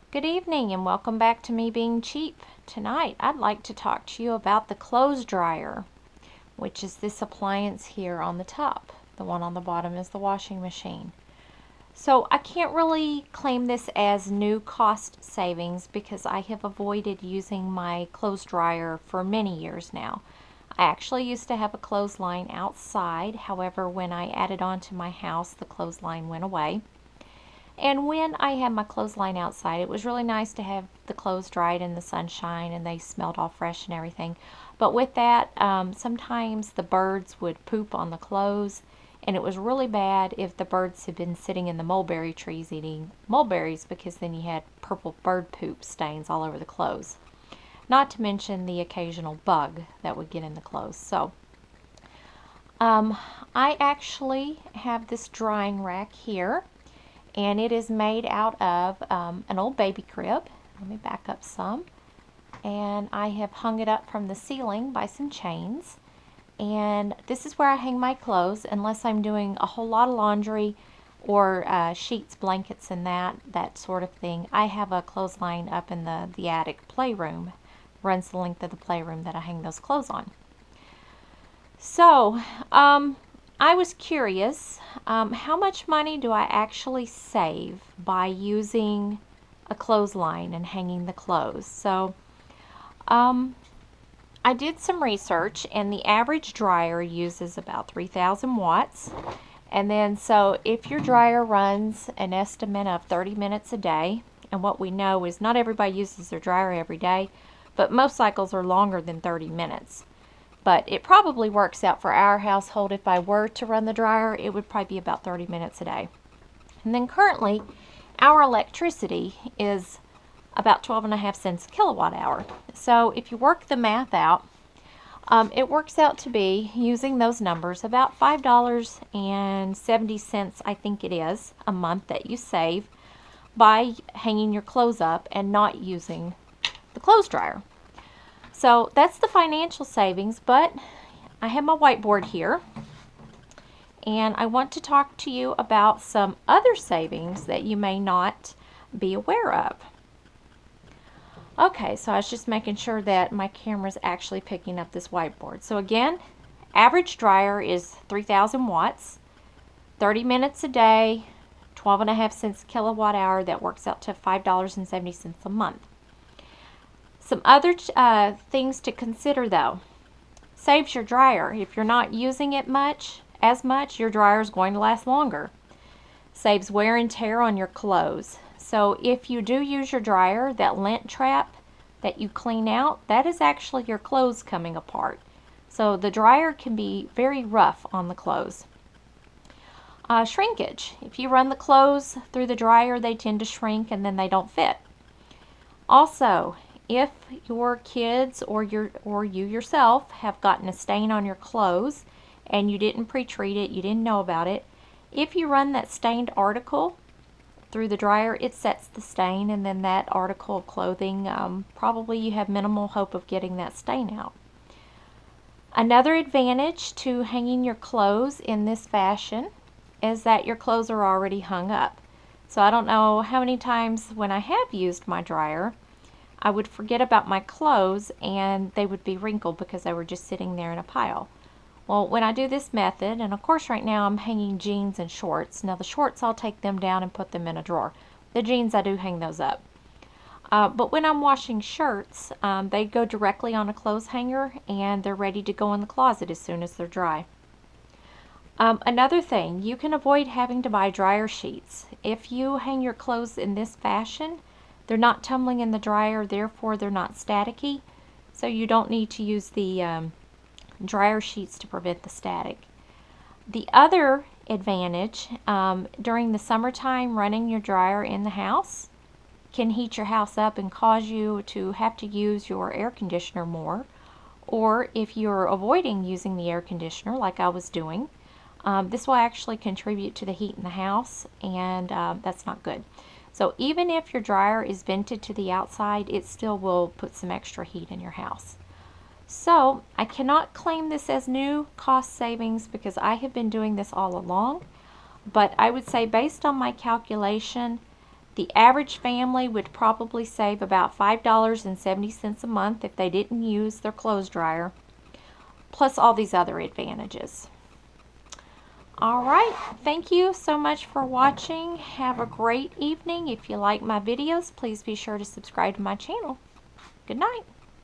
Good evening and welcome back to Me Being Cheap. Tonight I'd like to talk to you about the clothes dryer, which is this appliance here on the top. The one on the bottom is the washing machine. So I can't really claim this as new cost savings because I have avoided using my clothes dryer for many years now. I actually used to have a clothesline outside. However, when I added on to my house, the clothesline went away. And when I had my clothesline outside, it was really nice to have the clothes dried in the sunshine and they smelled all fresh and everything. But with that, sometimes the birds would poop on the clothes, and it was really bad if the birds had been sitting in the mulberry trees eating mulberries, because then you had purple bird poop stains all over the clothes. Not to mention the occasional bug that would get in the clothes. So I actually have this drying rack here, and it is made out of an old baby crib. Let me back up some. And I have hung it up from the ceiling by some chains. And this is where I hang my clothes unless I'm doing a whole lot of laundry or sheets, blankets, and that sort of thing. I have a clothesline up in the attic playroom. Runs the length of the playroom that I hang those clothes on. So, I was curious, how much money do I actually save by using a clothesline and hanging the clothes? So I did some research, and the average dryer uses about 3,000 watts. And then so if your dryer runs an estimate of 30 minutes a day, and what we know is not everybody uses their dryer every day, but most cycles are longer than 30 minutes. But it probably works out for our household. If I were to run the dryer, it would probably be about 30 minutes a day. And then currently, our electricity is about 12.5 cents a kilowatt hour. So if you work the math out, it works out to be, using those numbers, about $5.70, I think it is, a month that you save by hanging your clothes up and not using the clothes dryer. So that's the financial savings, but I have my whiteboard here, and I want to talk to you about some other savings that you may not be aware of. Okay, so I was just making sure that my camera is actually picking up this whiteboard. So again, average dryer is 3,000 watts, 30 minutes a day, 12.5 cents a kilowatt hour. That works out to $5.70 a month. Some other things to consider though. Saves your dryer. If you're not using it as much, your dryer is going to last longer. Saves wear and tear on your clothes. So if you do use your dryer, that lint trap that you clean out, that is actually your clothes coming apart. So the dryer can be very rough on the clothes. Shrinkage. If you run the clothes through the dryer, they tend to shrink and then they don't fit. Also, if your kids or you yourself have gotten a stain on your clothes and you didn't pre-treat it, you didn't know about it, if you run that stained article through the dryer, it sets the stain, and then that article of clothing, probably you have minimal hope of getting that stain out. Another advantage to hanging your clothes in this fashion is that your clothes are already hung up. So I don't know how many times when I have used my dryer, I would forget about my clothes and they would be wrinkled because they were just sitting there in a pile. Well, when I do this method, and of course right now I'm hanging jeans and shorts. Now the shorts, I'll take them down and put them in a drawer. The jeans, I do hang those up. But when I'm washing shirts, they go directly on a clothes hanger and they're ready to go in the closet as soon as they're dry. Another thing, you can avoid having to buy dryer sheets. If you hang your clothes in this fashion, they're not tumbling in the dryer, therefore they're not staticky, so you don't need to use the dryer sheets to prevent the static. The other advantage, during the summertime, running your dryer in the house can heat your house up and cause you to have to use your air conditioner more, or if you're avoiding using the air conditioner like I was doing, this will actually contribute to the heat in the house, and that's not good. So even if your dryer is vented to the outside, it still will put some extra heat in your house. So I cannot claim this as new cost savings because I have been doing this all along, but I would say based on my calculation The average family would probably save about $5.70 a month if they didn't use their clothes dryer, plus all these other advantages. Alright, thank you so much for watching. Have a great evening. If you like my videos, please be sure to subscribe to my channel. Good night.